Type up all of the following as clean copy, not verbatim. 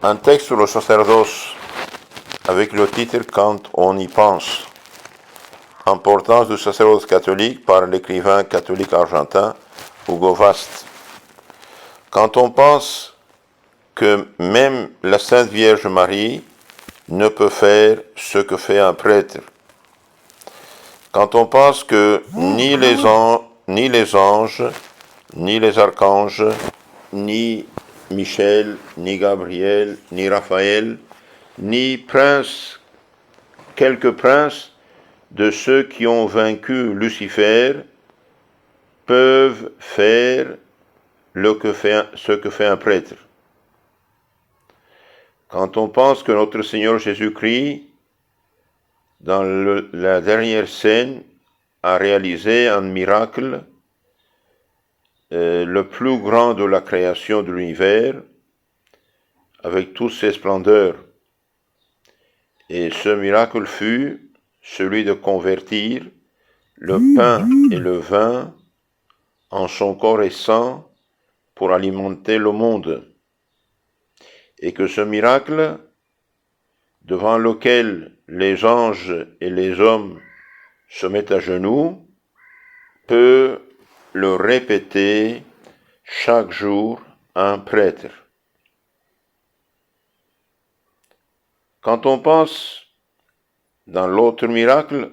Un texte sur le sacerdoce avec le titre « Quand on y pense ». Importance du sacerdoce catholique par l'écrivain catholique argentin Hugo Vast. Quand on pense que même la Sainte Vierge Marie ne peut faire ce que fait un prêtre, quand on pense que ni les anges, ni les archanges, ni Michel, ni Gabriel, ni Raphaël, ni quelques princes de ceux qui ont vaincu Lucifer peuvent faire ce que fait un prêtre. Quand on pense que notre Seigneur Jésus-Christ, dans la dernière scène, a réalisé un miracle, le plus grand de la création de l'univers, avec toutes ses splendeurs. Et ce miracle fut celui de convertir le pain et le vin en son corps et sang pour alimenter le monde. Et que ce miracle, devant lequel les anges et les hommes se mettent à genoux, peut le répéter chaque jour un prêtre. Quand on pense dans l'autre miracle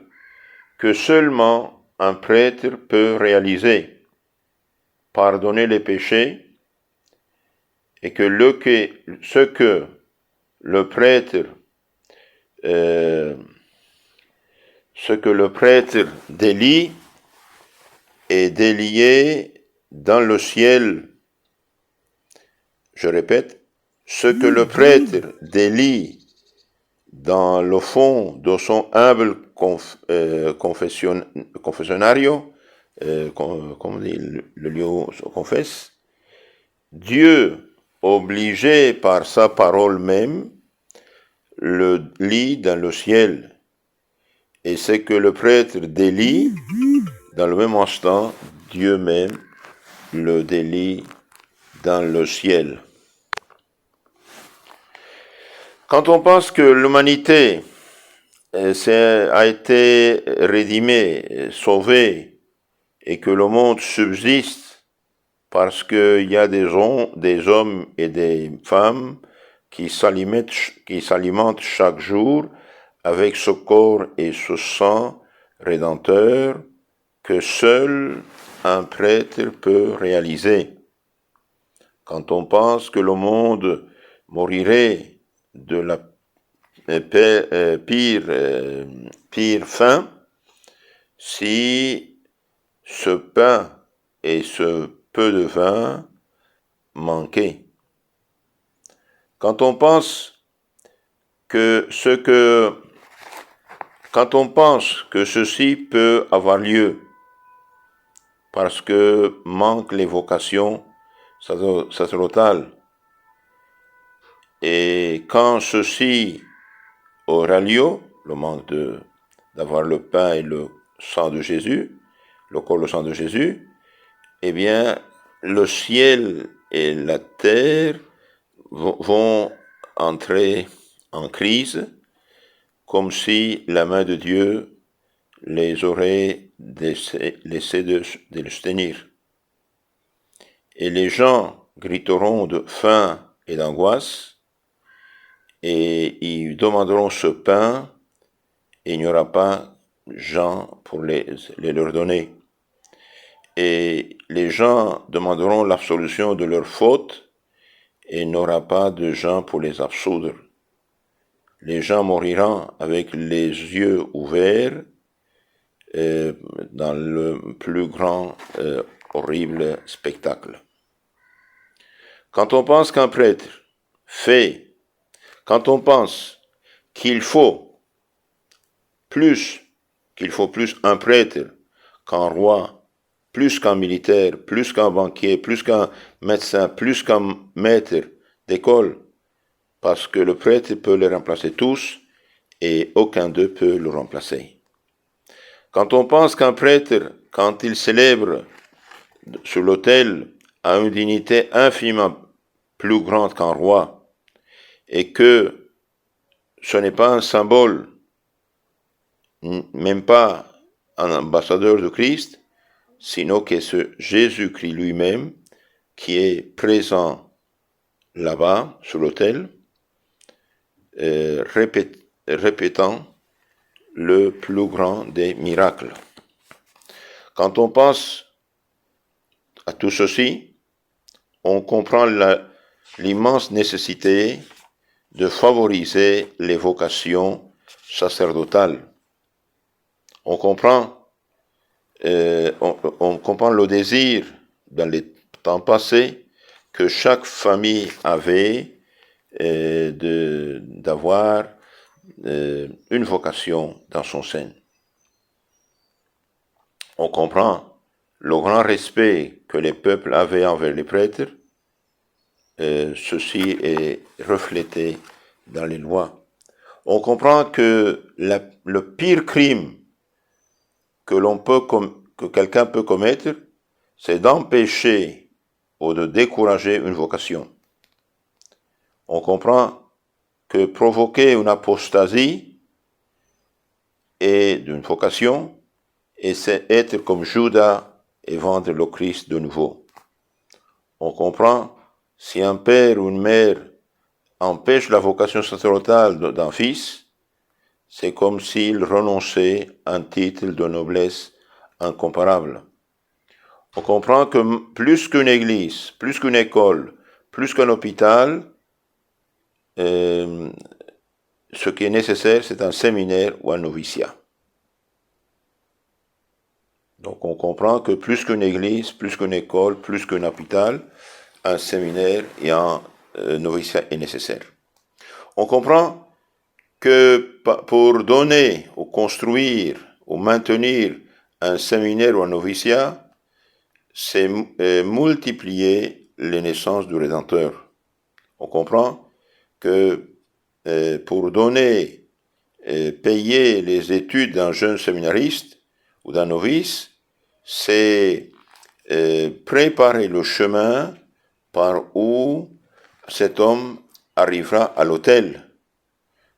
que seulement un prêtre peut réaliser, pardonner les péchés, et que ce que le prêtre délie est délié dans le ciel. Je répète, ce que le prêtre délie dans le fond de son humble confessionario, comme on dit, le lieu où on confesse, Dieu, obligé par sa parole même, le lit dans le ciel. Et c'est que le prêtre délie, dans le même instant, Dieu même le délie dans le ciel. Quand on pense que l'humanité a été rédimée, sauvée, et que le monde subsiste parce qu'il y a des hommes et des femmes qui s'alimentent chaque jour avec ce corps et ce sang rédempteur que seul un prêtre peut réaliser. Quand on pense que le monde morirait de la pire faim si ce pain et ce peu de vin manquaient. Quand on pense que ceci peut avoir lieu parce que manquent les vocations sacerdotales, et quand ceci aura lieu, le manque d'avoir le pain et le sang de Jésus, le corps et le sang de Jésus, eh bien, le ciel et la terre vont entrer en crise, comme si la main de Dieu les aurait laissés de se tenir. Et les gens griteront de faim et d'angoisse, et ils demanderont ce pain, et il n'y aura pas gens pour les leur donner. Et les gens demanderont l'absolution de leurs fautes, et il n'y aura pas de gens pour les absoudre. Les gens moriront avec les yeux ouverts dans le plus grand, horrible spectacle. Quand on pense qu'un prêtre quand on pense qu'il faut plus un prêtre qu'un roi, plus qu'un militaire, plus qu'un banquier, plus qu'un médecin, plus qu'un maître d'école, parce que le prêtre peut les remplacer tous et aucun d'eux peut le remplacer. Quand on pense qu'un prêtre, quand il célèbre sur l'autel, a une dignité infiniment plus grande qu'un roi, et que ce n'est pas un symbole, même pas un ambassadeur de Christ, sinon que c'est Jésus-Christ lui-même qui est présent là-bas, sur l'autel, répétant le plus grand des miracles. Quand on pense à tout ceci, on comprend l'immense nécessité de favoriser les vocations sacerdotales. On comprend le désir dans les temps passés que chaque famille avait d'avoir une vocation dans son sein. On comprend le grand respect que les peuples avaient envers les prêtres. Ceci est reflété dans les lois. On comprend que le pire crime que quelqu'un peut commettre, c'est d'empêcher ou de décourager une vocation. On comprend que provoquer une apostasie et d'une vocation, et c'est être comme Judas et vendre le Christ de nouveau. On comprend, si un père ou une mère empêche la vocation sacerdotale d'un fils, c'est comme s'il renonçait à un titre de noblesse incomparable. On comprend que plus qu'une église, plus qu'une école, plus qu'un hôpital, ce qui est nécessaire, c'est un séminaire ou un noviciat. Donc on comprend que plus qu'une église, plus qu'une école, plus qu'un hôpital, un séminaire et un noviciat est nécessaire. On comprend que pour donner ou construire ou maintenir un séminaire ou un noviciat, c'est multiplier les naissances du Rédempteur. On comprend que pour donner, payer les études d'un jeune séminariste ou d'un novice, c'est préparer le chemin par où cet homme arrivera à l'autel,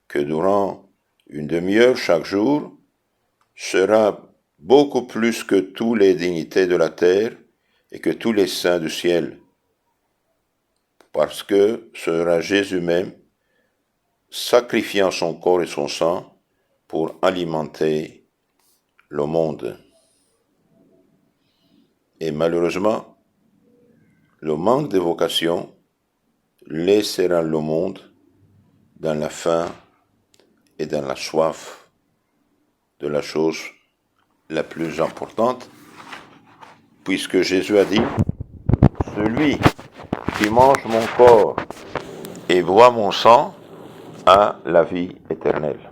que durant une demi-heure chaque jour sera beaucoup plus que toutes les dignités de la terre et que tous les saints du ciel, parce que ce sera Jésus même sacrifiant son corps et son sang pour alimenter le monde. Et malheureusement, le manque de vocation laissera le monde dans la faim et dans la soif de la chose la plus importante, puisque Jésus a dit « Celui qui mange mon corps et boit mon sang a la vie éternelle. »